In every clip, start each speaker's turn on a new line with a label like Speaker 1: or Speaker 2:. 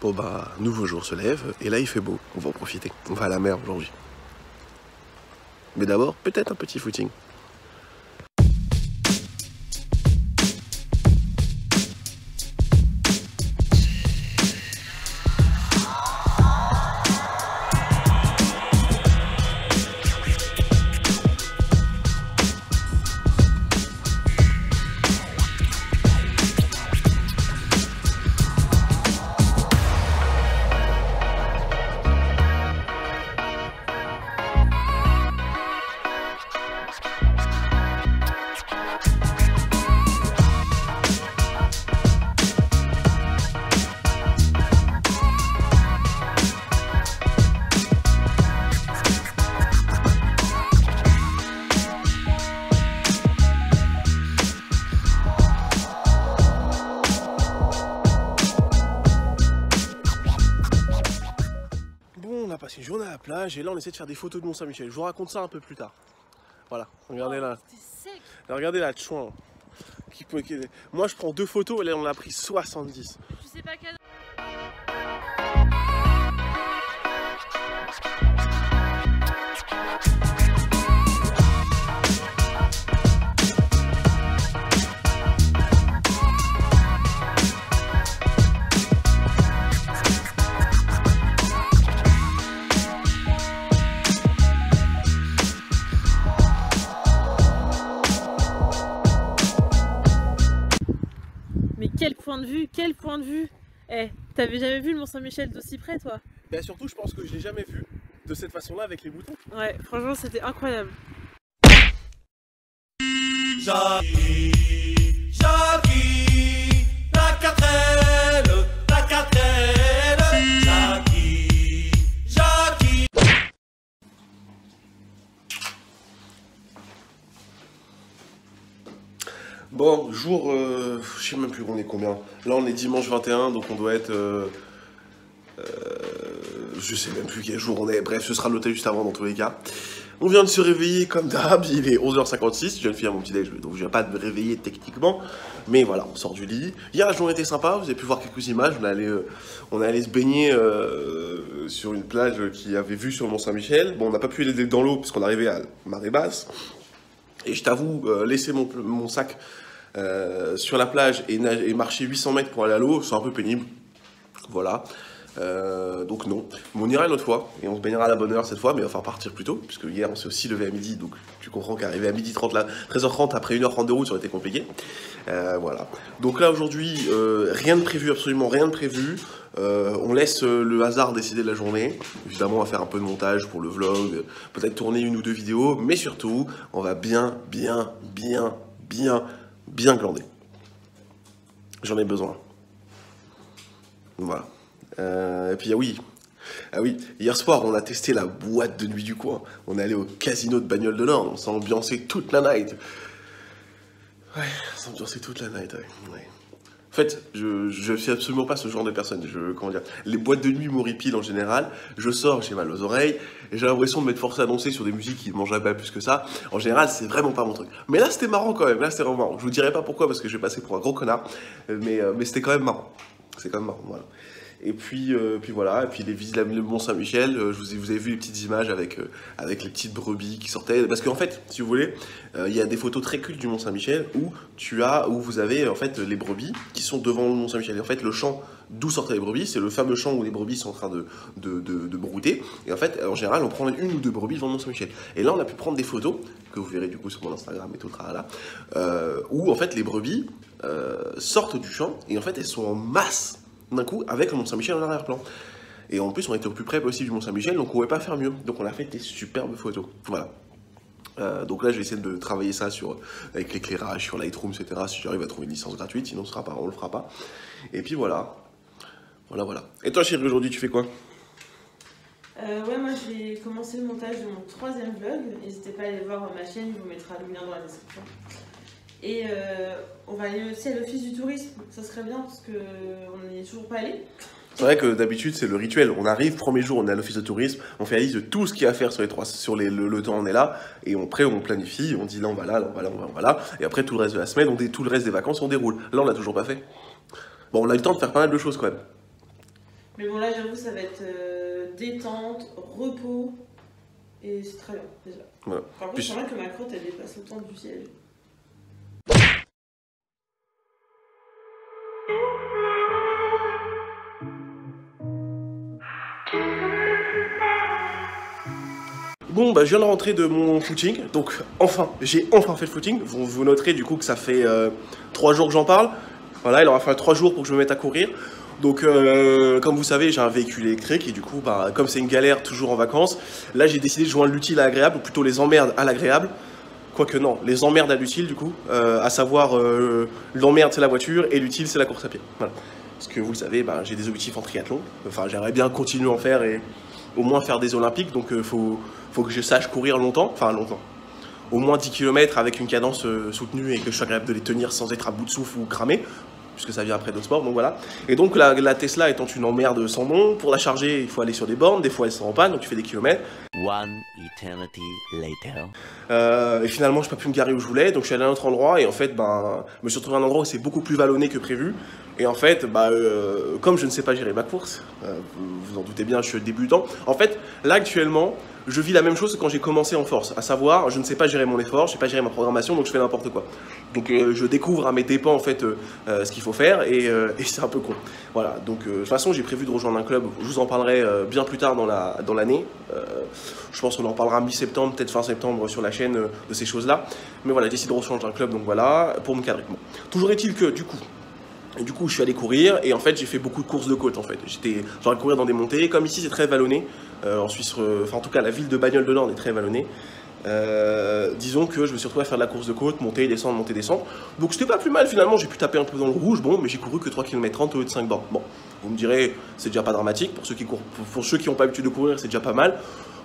Speaker 1: Bon bah, nouveau jour se lève, et là il fait beau, on va en profiter. On va à la mer aujourd'hui. Mais d'abord, peut-être un petit footing. On a passé une journée à la plage et là on essaie de faire des photos de Mont-Saint-Michel. Je vous raconte ça un peu plus tard. Voilà, regardez là. Regardez la chouin. Moi je prends 2 photos et là on a pris 70.
Speaker 2: Je sais pas quel... Mais quel point de vue, quel point de vue! Eh, t'avais jamais vu le Mont-Saint-Michel d'aussi près, toi?
Speaker 1: Bah surtout je pense que je l'ai jamais vu de cette façon là avec les boutons.
Speaker 2: Ouais, franchement c'était incroyable.
Speaker 3: Jackie, la quatrelle, Jackie.
Speaker 1: Bon, jour, je sais même plus on est combien. Là on est dimanche 21, donc on doit être... je sais même plus quel jour on est. Bref, ce sera l'hôtel juste avant dans tous les cas. On vient de se réveiller comme d'hab, il est 11h56, je viens de finir mon petit déj, donc je viens pas de me réveiller techniquement. Mais voilà, on sort du lit. Hier la journée était sympa, vous avez pu voir quelques images, on est allé se baigner sur une plage qui avait vue sur le Mont-Saint-Michel. Bon, on n'a pas pu aller dans l'eau puisqu'on arrivait à marée basse. Et je t'avoue, laisser mon sac sur la plage et marcher 800 mètres pour aller à l'eau, c'est un peu pénible. Voilà. Donc non, mais on ira une autre fois et on se baignera à la bonne heure cette fois, mais il va falloir partir plus tôt puisque hier on s'est aussi levé à midi, donc tu comprends qu'arriver à 12h30 là, 13h30 après 1h30 de route ça aurait été compliqué. Voilà, donc là aujourd'hui rien de prévu, absolument rien de prévu. On laisse le hasard décider de la journée. Évidemment on va faire un peu de montage pour le vlog, peut-être tourner 1 ou 2 vidéos, mais surtout on va bien glander. J'en ai besoin. Voilà. Et puis ah oui, hier soir on a testé la boîte de nuit du coin. On est allé au casino de Bagnoles de Nord, on s'est ambiancé toute la night. Ouais, on s'est ambiancé toute la night, ouais. En fait, je suis absolument pas ce genre de personne. Comment dire, les boîtes de nuit m'horripilent en général. Je sors, j'ai mal aux oreilles, et j'ai l'impression de m'être forcé à danser sur des musiques qui ne mangent pas plus que ça. En général, c'est vraiment pas mon truc. Mais là, c'était marrant quand même. Là, c'était vraiment marrant. Je vous dirai pas pourquoi, parce que je vais passer pour un gros connard. Mais c'était quand même marrant. C'est quand même marrant, voilà. Et puis voilà, et puis le Mont-Saint-Michel, vous avez vu les petites images avec les petites brebis qui sortaient. Parce qu'en fait, si vous voulez, il y a des photos très cultes du Mont-Saint-Michel où vous avez en fait les brebis qui sont devant le Mont-Saint-Michel. Et en fait, le champ d'où sortaient les brebis, c'est le fameux champ où les brebis sont en train de brouter. Et en fait, en général, on prend 1 ou 2 brebis devant le Mont-Saint-Michel. Et là, on a pu prendre des photos, que vous verrez du coup sur mon Instagram et tout là, où en fait les brebis sortent du champ et en fait elles sont en masse d'un coup avec le Mont-Saint-Michel en arrière-plan. Et en plus on était au plus près possible du Mont-Saint-Michel, donc on pouvait pas faire mieux. Donc on a fait des superbes photos. Voilà. Donc là je vais essayer de travailler ça avec l'éclairage, sur Lightroom, etc. Si j'arrive à trouver une licence gratuite, sinon on le fera pas. Et puis voilà. Voilà. Et toi chérie, aujourd'hui tu fais quoi?
Speaker 2: Ouais, moi j'ai commencé le montage de mon 3e vlog. N'hésitez pas à aller voir ma chaîne, je vous mettrai le lien dans la description. Et on va aller aussi à l'office du tourisme, ça serait bien parce qu'on n'y est toujours pas allé.
Speaker 1: C'est vrai que d'habitude c'est le rituel, on arrive, premier jour on est à l'office de tourisme, on fait la liste de tout ce qu'il y a à faire sur le temps on est là, et on planifie, on dit là on va là, et après tout le reste de la semaine, tout le reste des vacances on déroule. Là on l'a toujours pas fait. Bon, on a eu le temps de faire pas mal de choses quand même.
Speaker 2: Mais bon, là, j'avoue, ça va être détente, repos, et c'est très bien, déjà.
Speaker 1: Voilà.
Speaker 2: Par contre,
Speaker 1: Puis-
Speaker 2: c'est vrai que ma crotte, elle dépasse autant du siège.
Speaker 1: Bon, bah, je viens de rentrer de mon footing, donc j'ai enfin fait le footing. Vous noterez du coup que ça fait 3 jours que j'en parle. Voilà, il aura fallu 3 jours pour que je me mette à courir. Donc, comme vous savez, j'ai un véhicule électrique et du coup, bah, comme c'est une galère toujours en vacances, là j'ai décidé de joindre l'utile à l'agréable, ou plutôt les emmerdes à l'agréable. Quoique non, les emmerdes à l'utile du coup, à savoir l'emmerde c'est la voiture et l'utile c'est la course à pied. Voilà. Parce que vous le savez, bah, j'ai des objectifs en triathlon. Enfin, j'aimerais bien continuer à en faire et au moins faire des Olympiques, donc faut que je sache courir longtemps, enfin longtemps. Au moins 10 km avec une cadence soutenue et que je sois capable de les tenir sans être à bout de souffle ou cramé, puisque ça vient après d'autres sports, donc voilà. Et donc la Tesla étant une emmerde sans nom, pour la charger il faut aller sur des bornes, des fois elles sont en panne, donc tu fais des kilomètres.
Speaker 4: One eternity later.
Speaker 1: Et finalement, je n'ai pas pu me garer où je voulais, donc je suis allé à un autre endroit. Et en fait, ben, je me suis retrouvé à un endroit où c'est beaucoup plus vallonné que prévu. Et en fait, comme je ne sais pas gérer ma course, vous en doutez bien, je suis débutant. En fait, là actuellement, je vis la même chose que quand j'ai commencé en force. À savoir, je ne sais pas gérer mon effort, je ne sais pas gérer ma programmation, donc je fais n'importe quoi. Donc je découvre à mes dépens en fait ce qu'il faut faire et c'est un peu con. Voilà, donc de toute façon, j'ai prévu de rejoindre un club. Je vous en parlerai bien plus tard dans l'année. Je pense qu'on en parlera mi-septembre, peut-être fin septembre sur la chaîne de ces choses-là. Mais voilà, j'ai décidé de rejoindre un club, donc voilà, pour me cadrer. Bon. Toujours est-il que, du coup, je suis allé courir et en fait, j'ai fait beaucoup de courses de côte en fait. J'aurais courir dans des montées. Comme ici, c'est très vallonné. En Suisse, enfin en tout cas, la ville de Bagnoles de Nord est très vallonnée. Disons que je me suis retrouvé à faire de la course de côte, monter, descendre, monter, descendre. Donc c'était pas plus mal finalement, j'ai pu taper un peu dans le rouge, bon, mais j'ai couru que 3 km 30 au lieu de 5 bornes. Bon, vous me direz, c'est déjà pas dramatique, pour ceux qui courent, pour ceux qui n'ont pas l'habitude de courir, c'est déjà pas mal.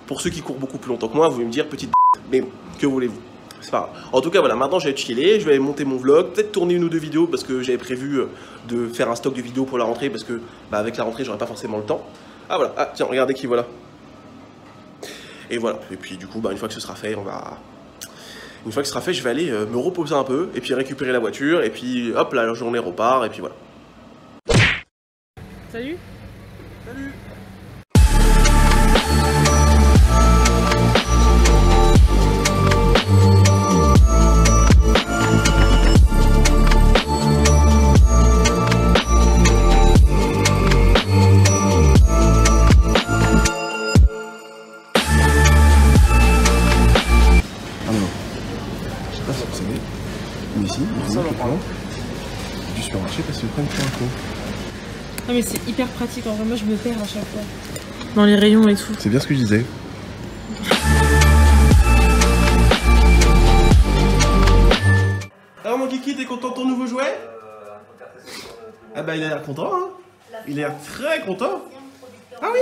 Speaker 1: Pour ceux qui courent beaucoup plus longtemps que moi, vous allez me dire petite mais que voulez-vous? C'est pas grave. En tout cas, voilà, maintenant je vais être chillé, je vais monter mon vlog, peut-être tourner 1 ou 2 vidéos parce que j'avais prévu de faire un stock de vidéos pour la rentrée parce que avec la rentrée, j'aurais pas forcément le temps. Ah voilà, ah tiens, regardez qui voilà. Et voilà, et puis du coup, une fois que ce sera fait, une fois que ce sera fait, je vais aller me reposer un peu, et puis récupérer la voiture, et puis hop, la journée repart, et puis voilà.
Speaker 2: Salut.
Speaker 1: Salut. Mais ici, du supermarché parce qu'ils prennent pour un con.
Speaker 2: Non mais c'est hyper pratique, en vrai, moi je me perds à chaque fois. Dans les rayons et tout.
Speaker 1: C'est bien ce que je disais. Alors mon kiki, t'es content de ton nouveau jouet? Ah bah il a l'air content, hein. Il a l'air très content. Ah oui.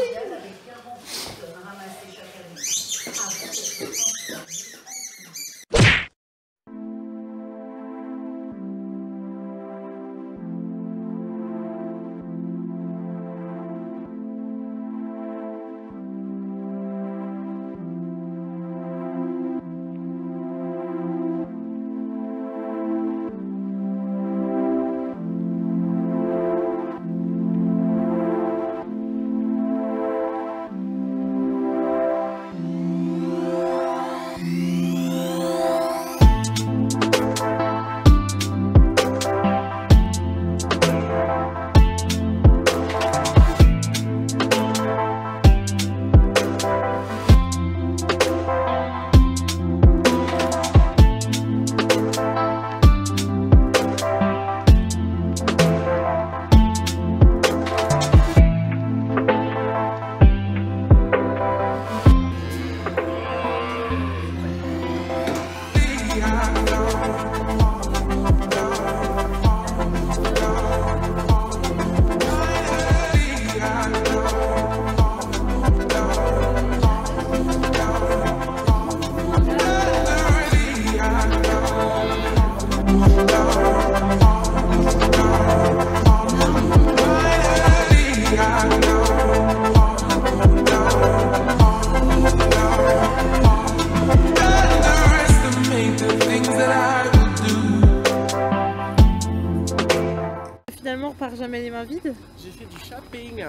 Speaker 2: Maman repart jamais les mains vides.
Speaker 1: J'ai fait du shopping.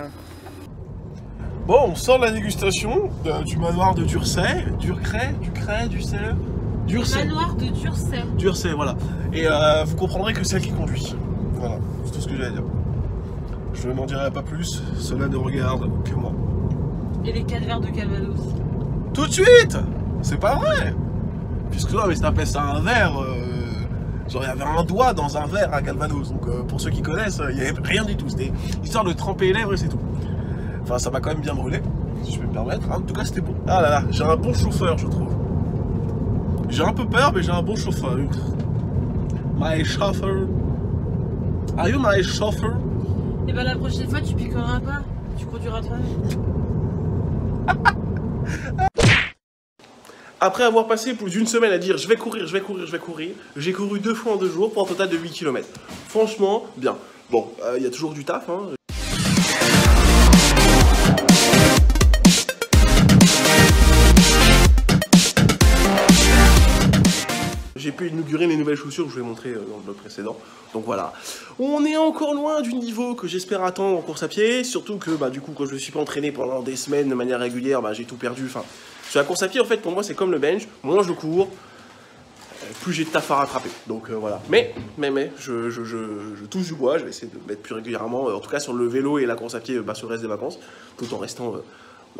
Speaker 1: Bon, on sort de la dégustation du manoir de Durcey. Durcey.
Speaker 2: Manoir de Durcey.
Speaker 1: Durcey, voilà. Et vous comprendrez que c'est elle qui conduit. Voilà, c'est tout ce que j'ai à dire. Je ne m'en dirai pas plus, cela ne regarde que moi.
Speaker 2: Et les 4 verres de Calvados.
Speaker 1: Tout de suite! C'est pas vrai! Puisque non, mais si t'appelles ça un verre, genre il y avait un doigt dans un verre à Calvados. Donc pour ceux qui connaissent, il n'y avait rien du tout. C'était histoire de tremper les lèvres et c'est tout. Enfin, ça m'a quand même bien brûlé, si je peux me permettre. En tout cas, c'était bon. Ah là là, j'ai un bon chauffeur, je trouve. J'ai un peu peur, mais j'ai un bon chauffeur. My chauffeur. Are you my chauffeur?
Speaker 2: Et bah la prochaine fois, tu picoleras pas. Tu conduiras toi-même.
Speaker 1: Après avoir passé plus d'une semaine à dire je vais courir, j'ai couru 2 fois en 2 jours pour un total de 8 km. Franchement, bien. Bon, il y a toujours du taf, hein. J'ai pu inaugurer mes nouvelles chaussures que je vous ai montré dans le vlog précédent. Donc voilà. On est encore loin du niveau que j'espère atteindre en course à pied. Surtout que du coup, quand je ne me suis pas entraîné pendant des semaines de manière régulière, j'ai tout perdu. Enfin, sur la course à pied, en fait, pour moi, c'est comme le bench. Moins je cours, plus j'ai de taf à rattraper. Donc voilà. Mais, je touche du bois. Je vais essayer de mettre plus régulièrement, en tout cas sur le vélo et la course à pied sur le reste des vacances. Tout en restant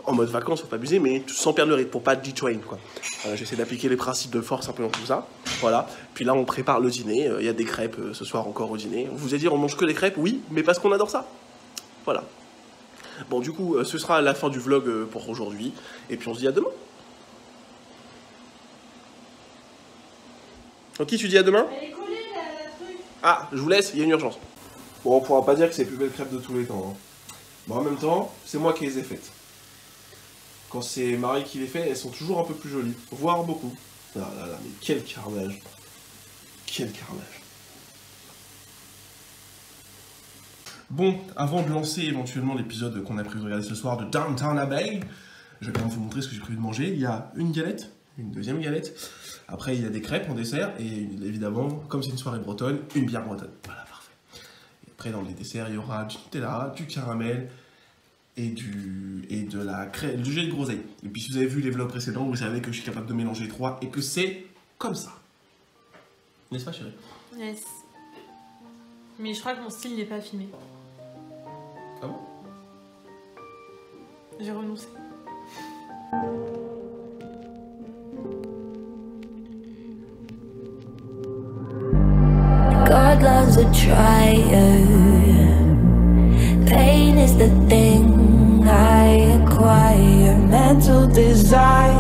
Speaker 1: en mode vacances, faut pas abuser, mais sans perdre le rythme, pour pas detrain quoi. J'essaie d'appliquer les principes de force un peu dans tout ça. Voilà. Puis là, on prépare le dîner. Il y a des crêpes ce soir encore au dîner. On vous a dit, on mange que les crêpes, oui, mais parce qu'on adore ça. Voilà. Bon, du coup, ce sera la fin du vlog pour aujourd'hui. Et puis on se dit à demain. Ok, tu dis à demain?
Speaker 2: Elle est collée la truc.
Speaker 1: Ah, je vous laisse, il y a une urgence. Bon, on pourra pas dire que c'est les plus belles crêpes de tous les temps. Hein. Bon, en même temps, c'est moi qui les ai faites. Quand c'est Marie qui les fait, elles sont toujours un peu plus jolies, voire beaucoup. Ah là là, mais quel carnage. Quel carnage. Bon, avant de lancer éventuellement l'épisode qu'on a prévu de regarder ce soir de Downton Abbey, je vais quand même vous montrer ce que j'ai prévu de manger. Il y a une galette, une deuxième galette. Après, il y a des crêpes en dessert. Et évidemment, comme c'est une soirée bretonne, une bière bretonne. Voilà, parfait. Et après, dans les desserts, il y aura du Nutella, du caramel et du gelée de groseille. Et puis si vous avez vu les vlogs précédents, vous savez que je suis capable de mélanger les trois et que c'est comme ça. N'est-ce pas, chérie?
Speaker 2: Yes. Mais je crois que mon style n'est pas filmé.
Speaker 1: Ah bon?
Speaker 2: J'ai renoncé.
Speaker 5: God loves a trier. Pain is the thing I acquire. Mental desire.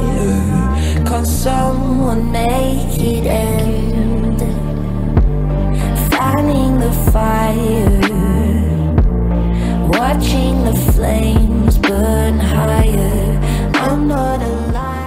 Speaker 5: Can someone make it end? Fanning the fire. Watching the flames burn higher. I'm not alive.